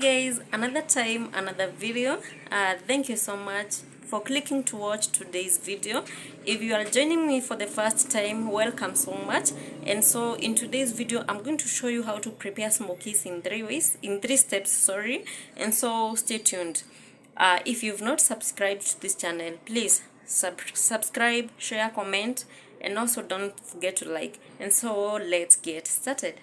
Guys, another time, another video. Thank you so much for clicking to watch today's video. If you are joining me for the first time, welcome so much. And so in today's video, I'm going to show you how to prepare smokies in three steps, sorry. And so stay tuned. If you've not subscribed to this channel, please subscribe, share, comment, and also don't forget to like. And so let's get started.